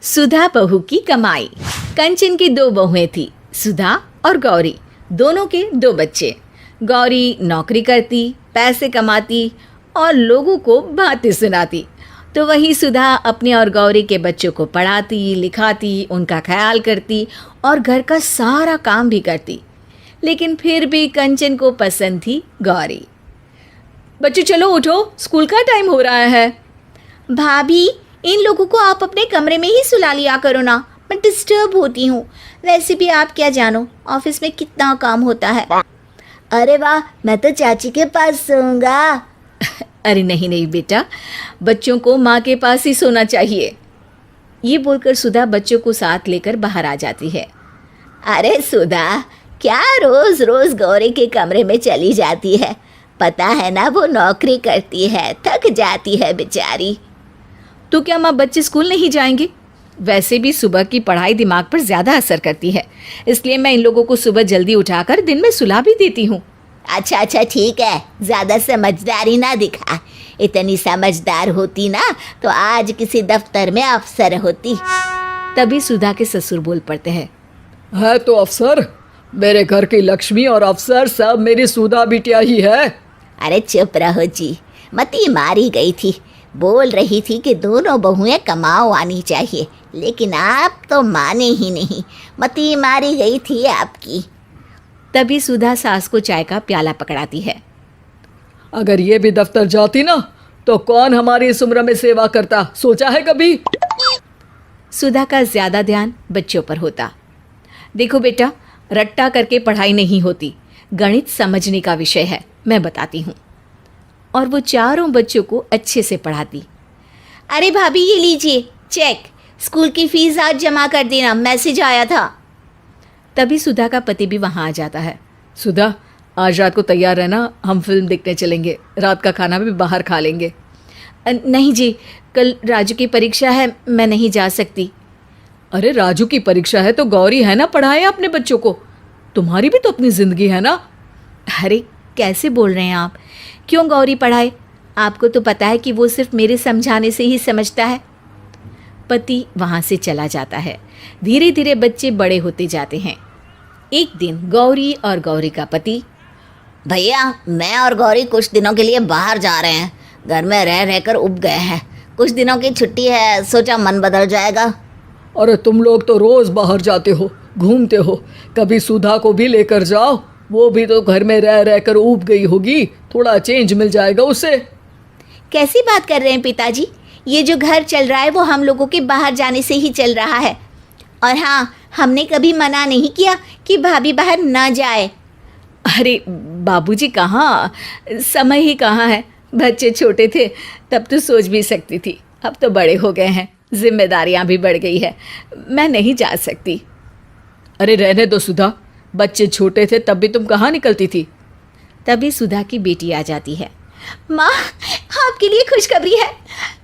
सुधा बहू की कमाई। कंचन की दो बहुएं थी, सुधा और गौरी। दोनों के दो बच्चे। गौरी नौकरी करती, पैसे कमाती और लोगों को बातें सुनाती, तो वही सुधा अपने और गौरी के बच्चों को पढ़ाती, लिखाती, उनका ख्याल करती और घर का सारा काम भी करती। लेकिन फिर भी कंचन को पसंद थी गौरी। बच्चों चलो उठो, स्कूल का टाइम हो रहा है। भाभी, इन लोगों को आप अपने कमरे में ही सुला लिया करो ना, मैं डिस्टर्ब होती हूँ। वैसे भी आप क्या जानो ऑफिस में कितना काम होता है। अरे वाह, मैं तो चाची के पास सोऊंगा। अरे नहीं नहीं बेटा, बच्चों को माँ के पास ही सोना चाहिए। ये बोलकर सुधा बच्चों को साथ लेकर बाहर आ जाती है। अरे सुधा, क्या रोज रोज गौरी के कमरे में चली जाती है? पता है ना वो नौकरी करती है, थक जाती है बेचारी। तो क्या माँ बच्चे स्कूल नहीं जाएंगे? वैसे भी सुबह की पढ़ाई दिमाग पर ज़्यादा असर करती है, इसलिए मैं इन लोगों को सुबह जल्दी उठाकर दिन में सुला भी देती हूँ। अच्छा ठीक है, ज़्यादा समझदारी ना दिखा। इतनी समझदार होती ना तो आज किसी दफ्तर में अफसर होती। तभी सुधा के ससुर बोल पड़ते हैं। है तो अफसर, मेरे घर की लक्ष्मी और अफसर सब मेरी सुधा बिटिया ही है। अरे चुप रहो जी, मती मारी गई थी। बोल रही थी कि दोनों बहुएं कमाओ आनी चाहिए, लेकिन आप तो माने ही नहीं। मती मारी गई थी आपकी। तभी सुधा सास को चाय का प्याला पकड़ाती है। अगर ये भी दफ्तर जाती ना तो कौन हमारी इस उम्र में सेवा करता, सोचा है कभी? सुधा का ज़्यादा ध्यान बच्चों पर होता। देखो बेटा, रट्टा करके पढ़ाई नहीं होती, गणित समझने का विषय है, मैं बताती हूँ। और वो चारों बच्चों को अच्छे से पढ़ाती। अरे भाभी, ये लीजिए चेक, स्कूल की फीस आज जमा कर देना, मैसेज आया था। तभी सुधा का पति भी वहाँ आ जाता है। सुधा, आज रात को तैयार रहना, हम फिल्म देखने चलेंगे, रात का खाना भी बाहर खा लेंगे। नहीं जी, कल राजू की परीक्षा है, मैं नहीं जा सकती। अरे राजू की परीक्षा है तो गौरी है ना, पढ़ाए अपने बच्चों को, तुम्हारी भी तो अपनी जिंदगी है ना। अरे कैसे बोल रहे हैं आप? क्यों गौरी पढ़ाए? आपको तो पता है कि वो सिर्फ मेरे समझाने से ही समझता है। पति वहाँ से चला जाता है। धीरे धीरे बच्चे बड़े होते जाते हैं। एक दिन गौरी और गौरी का पति, भैया मैं और गौरी कुछ दिनों के लिए बाहर जा रहे हैं, घर में रह रहकर उब गए हैं। कुछ दिनों की छुट्टी है, सोचा मन बदल जाएगा। अरे तुम लोग तो रोज बाहर जाते हो, घूमते हो, कभी सुधा को भी लेकर जाओ, वो भी तो घर में रह रहकर ऊब गई होगी, थोड़ा चेंज मिल जाएगा उसे। कैसी बात कर रहे हैं पिताजी? ये जो घर चल रहा है वो हम लोगों के बाहर जाने से ही चल रहा है। और हाँ, हमने कभी मना नहीं किया कि भाभी बाहर ना जाए। अरे बाबूजी कहाँ, समय ही कहाँ है। बच्चे छोटे थे तब तो सोच भी सकती थी, अब तो बड़े हो गए हैं, जिम्मेदारियाँ भी बढ़ गई है, मैं नहीं जा सकती। अरे रहने दो सुधा, बच्चे छोटे थे तब भी तुम कहाँ निकलती थी। तभी सुधा की बेटी आ जाती है। माँ, आपके लिए खुशखबरी है,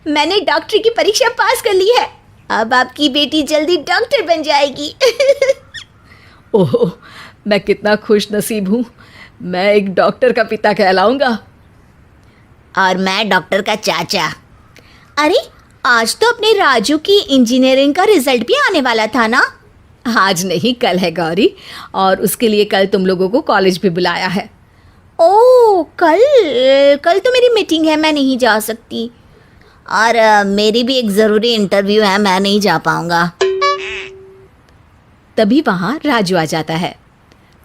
मैंने डॉक्टरी की परीक्षा पास कर ली है। अब आपकी बेटी जल्दी डॉक्टर बन जाएगी। ओह, मैं कितना खुश नसीब हूँ, मैं एक डॉक्टर का पिता कहलाऊंगा। और मैं डॉक्टर का चाचा। अरे आज तो अपने राजू की इंजीनियरिंग का रिजल्ट भी आने वाला था ना? आज नहीं, कल है गौरी, और उसके लिए कल तुम लोगों को कॉलेज भी बुलाया है। ओह, कल तो मेरी मीटिंग है, मैं नहीं जा सकती। और मेरी भी एक ज़रूरी इंटरव्यू है, मैं नहीं जा पाऊँगा। तभी वहाँ राजू आ जाता है।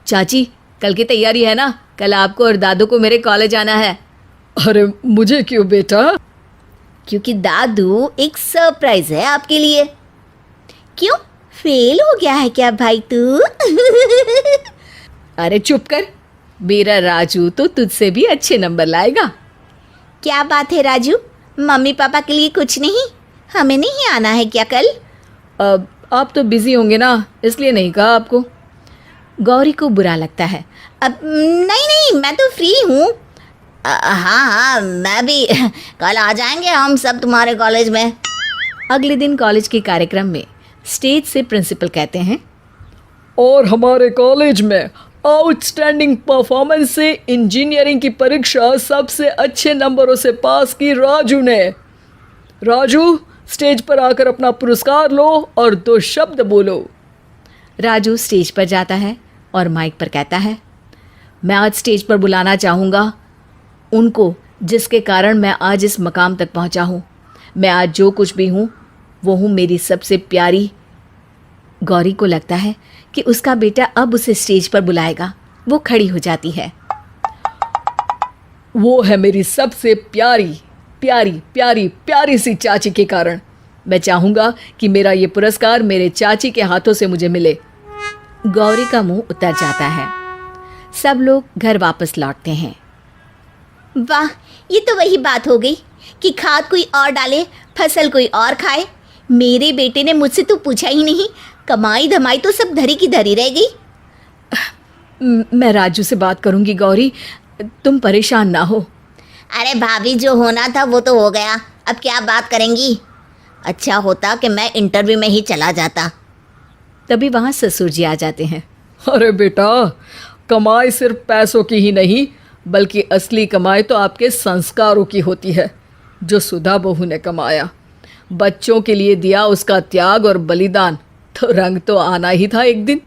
चाची, कल की तैयारी है ना? कल आपको और दादू को मेरे कॉलेज आना है। अरे मुझे क्यों बेटा? क्योंकि दादू एक सरप्राइज है आपके लिए। क्यों, फेल हो गया है क्या भाई तू? अरे चुप कर, मेरा राजू तो तुझसे भी अच्छे नंबर लाएगा। क्या बात है राजू, मम्मी पापा के लिए कुछ नहीं? हमें नहीं आना है क्या कल? अब आप तो बिजी होंगे ना, इसलिए नहीं कहा आपको। गौरी को बुरा लगता है। अब नहीं, मैं तो फ्री हूँ। हाँ, मैं भी, कल आ जाएंगे हम सब तुम्हारे कॉलेज में। अगले दिन कॉलेज के कार्यक्रम में स्टेज से प्रिंसिपल कहते हैं, और हमारे कॉलेज में आउटस्टैंडिंग परफॉर्मेंस से इंजीनियरिंग की परीक्षा सबसे अच्छे नंबरों से पास की राजू ने। राजू, स्टेज पर आकर अपना पुरस्कार लो और 2 शब्द बोलो। राजू स्टेज पर जाता है और माइक पर कहता है, मैं आज स्टेज पर बुलाना चाहूँगा उनको जिसके कारण मैं आज इस मकाम तक पहुँचा हूँ। मैं आज जो कुछ भी हूँ वो हूँ मेरी सबसे प्यारी। गौरी को लगता है कि उसका बेटा अब उसे स्टेज पर बुलाएगा। वो खड़ी हो जाती है। वो है मेरी सबसे प्यारी प्यारी प्यारी प्यारी सी चाची के कारण। मैं चाहूँगा कि मेरा ये पुरस्कार मेरे चाची के हाथों से मुझे मिले। गौरी का मुंह उतर जाता है। सब लोग घर वापस लौटते हैं। वाह, ये तो वही बात हो गई कि खाद कोई और डाले, फसल कोई और खाए। मेरे बेटे ने मुझसे तो पूछा ही नहीं, कमाई धमाई तो सब धरी की धरी रह गई। मैं राजू से बात करूंगी गौरी, तुम परेशान ना हो। अरे भाभी, जो होना था वो तो हो गया, अब क्या बात करेंगी। अच्छा होता कि मैं इंटरव्यू में ही चला जाता। तभी वहाँ ससुर जी आ जाते हैं। अरे बेटा, कमाई सिर्फ पैसों की ही नहीं बल्कि असली कमाई तो आपके संस्कारों की होती है, जो सुधा बहू ने कमाया। बच्चों के लिए दिया उसका त्याग और बलिदान, तो रंग तो आना ही था एक दिन।